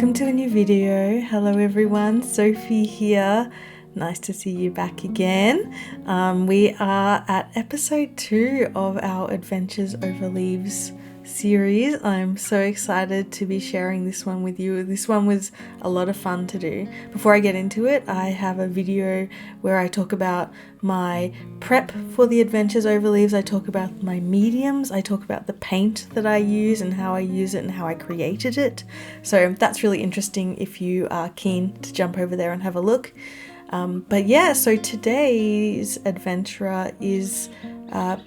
welcome to a new video. Hello everyone, Sophie here. Nice to see you back again. We are at episode 2 of our Adventures Over Leaves series. I'm so excited to be sharing this one with you. This one was a lot of fun to do. Before I get into it, I have a video where I talk about my prep for the Adventures Over Leaves. I talk about my mediums. I talk about the paint that I use and how I use it and how I created it. So that's really interesting if you are keen to jump over there and have a look. But yeah, so today's adventure is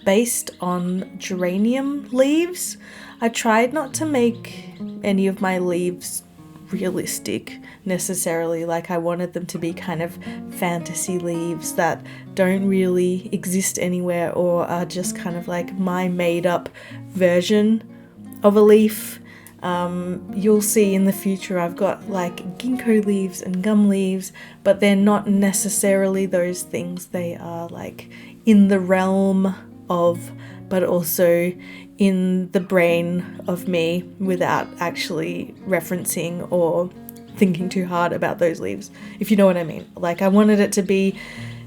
based on geranium leaves. I tried not to make any of my leaves realistic necessarily, like I wanted them to be kind of fantasy leaves that don't really exist anywhere or are just kind of like my made up version of a leaf. You'll see in the future I've got like ginkgo leaves and gum leaves, but they're not necessarily those things. They are like in the realm of, but also in the brain of me without actually referencing or thinking too hard about those leaves, if you know what I mean. Like I wanted it to be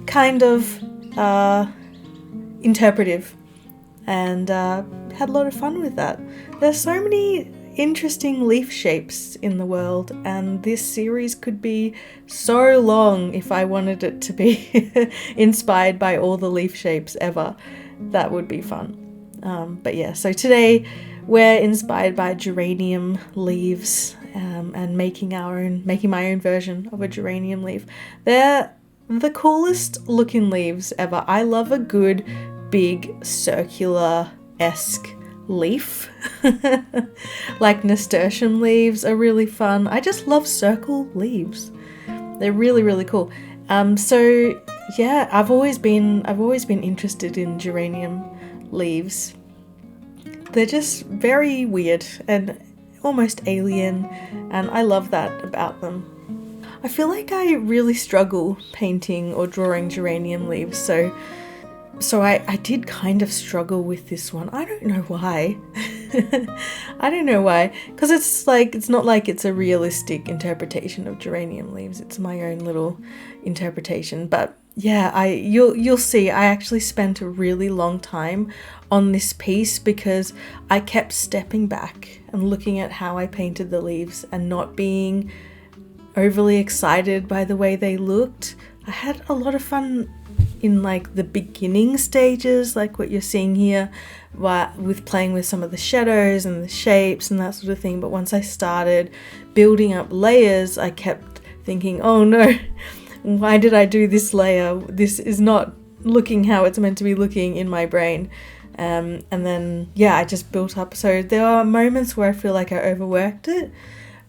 kind of interpretive and had a lot of fun with that. There's so many interesting leaf shapes in the world, and this series could be so long if I wanted it to be inspired by all the leaf shapes ever. That would be fun. But yeah, so today we're inspired by geranium leaves and making my own version of a geranium leaf. They're the coolest looking leaves ever. I love a good big circular-esque leaf. Like nasturtium leaves are really fun. I just love circle leaves. They're really, really cool. So yeah, I've always been interested in geranium leaves. They're just very weird and almost alien, and I love that about them. I feel like I really struggle painting or drawing geranium leaves, so I did kind of struggle with this one. I don't know why. Because it's not like it's a realistic interpretation of geranium leaves. It's my own little interpretation. But yeah, you'll see I actually spent a really long time on this piece because I kept stepping back and looking at how I painted the leaves and not being overly excited by the way they looked. I had a lot of fun in like the beginning stages, like what you're seeing here, with playing with some of the shadows and the shapes and that sort of thing. But once I started building up layers, I kept thinking, oh no, why did I do this layer? This is not looking how it's meant to be looking in my brain. And then yeah, I just built up. So there are moments where I feel like I overworked it,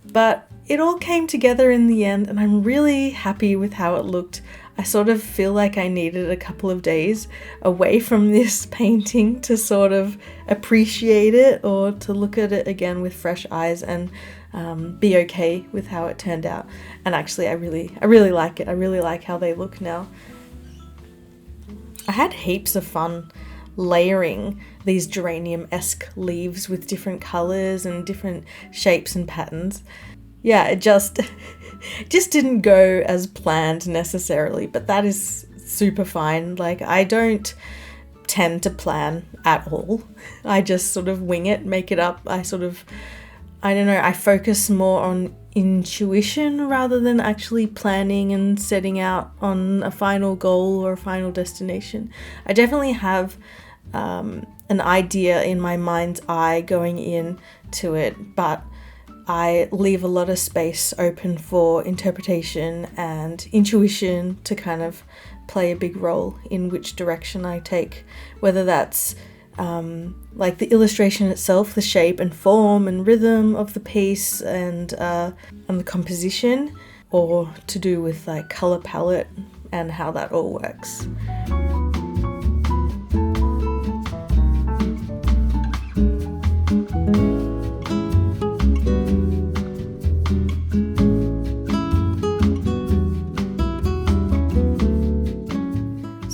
but it all came together in the end, and I'm really happy with how it looked. I sort of feel like I needed a couple of days away from this painting to sort of appreciate it or to look at it again with fresh eyes and be okay with how it turned out. And actually I really like it. I really like how they look now. I had heaps of fun layering these geranium-esque leaves with different colors and different shapes and patterns. Yeah, it just didn't go as planned necessarily, but that is super fine. Like, I don't tend to plan at all. I just sort of wing it, make it up. I don't know, I focus more on intuition rather than actually planning and setting out on a final goal or a final destination. I definitely have an idea in my mind's eye going into it, but I leave a lot of space open for interpretation and intuition to kind of play a big role in which direction I take, whether that's like the illustration itself, the shape and form and rhythm of the piece and the composition, or to do with like color palette and how that all works.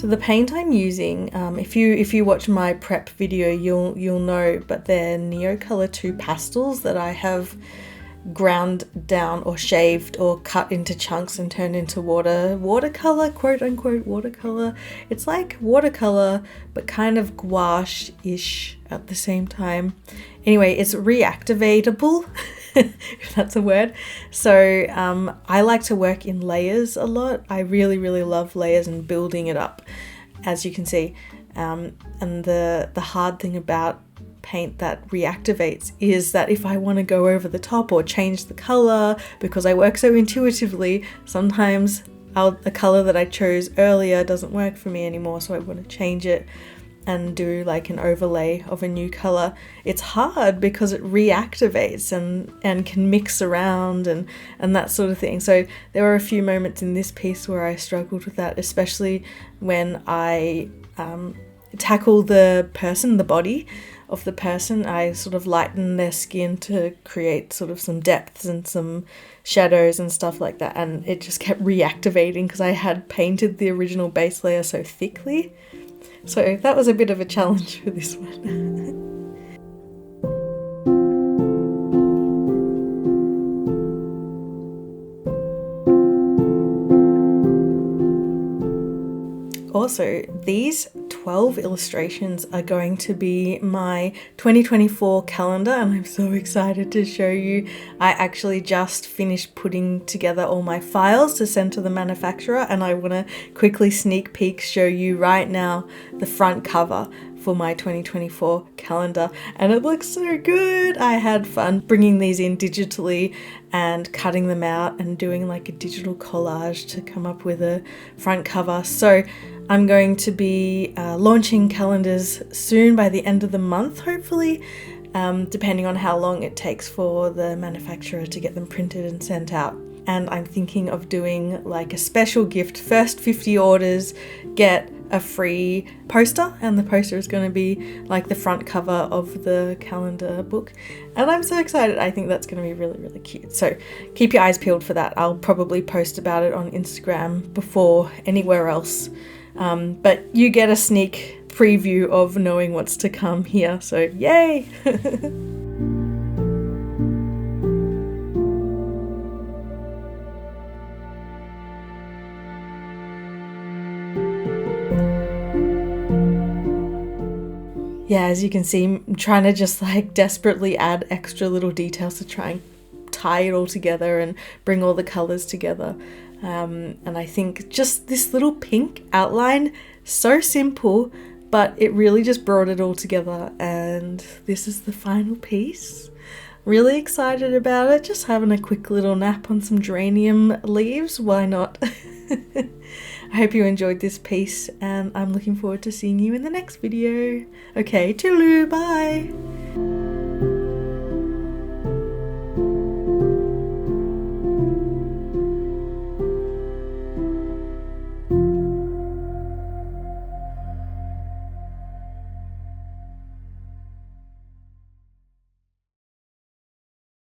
The paint I'm using, if you watch my prep video, you'll know, but they're Neocolor 2 pastels that I have ground down or shaved or cut into chunks and turned into watercolor, quote unquote watercolor. It's like watercolor but kind of gouache-ish at the same time. Anyway, it's reactivatable if that's a word. So I like to work in layers a lot. I really love layers and building it up, as you can see. And the hard thing about paint that reactivates is that if I want to go over the top or change the color, because I work so intuitively, sometimes a color that I chose earlier doesn't work for me anymore, so I want to change it and do like an overlay of a new color. It's hard because it reactivates and can mix around and that sort of thing. So there were a few moments in this piece where I struggled with that, especially when I tackle the body of the person. I sort of lighten their skin to create sort of some depths and some shadows and stuff like that, and it just kept reactivating because I had painted the original base layer so thickly. So that was a bit of a challenge for this one. Also, these 12 illustrations are going to be my 2024 calendar, and I'm so excited to show you. I actually just finished putting together all my files to send to the manufacturer, and I want to quickly sneak peek show you right now the front cover for my 2024 calendar, and it looks so good. I had fun bringing these in digitally and cutting them out and doing like a digital collage to come up with a front cover. So I'm going to be launching calendars soon, by the end of the month, hopefully, depending on how long it takes for the manufacturer to get them printed and sent out. And I'm thinking of doing like a special gift. First 50 orders get a free poster, and the poster is going to be like the front cover of the calendar book, and I'm so excited. I think that's going to be really cute, so keep your eyes peeled for that. I'll probably post about it on Instagram before anywhere else, but you get a sneak preview of knowing what's to come here, so yay. Yeah, as you can see, I'm trying to just like desperately add extra little details to try and tie it all together and bring all the colors together. And I think just this little pink outline, so simple, but it really just brought it all together. And this is the final piece. Really excited about it. Just having a quick little nap on some geranium leaves. Why not? I hope you enjoyed this piece, and I'm looking forward to seeing you in the next video. Okay, toodaloo, bye!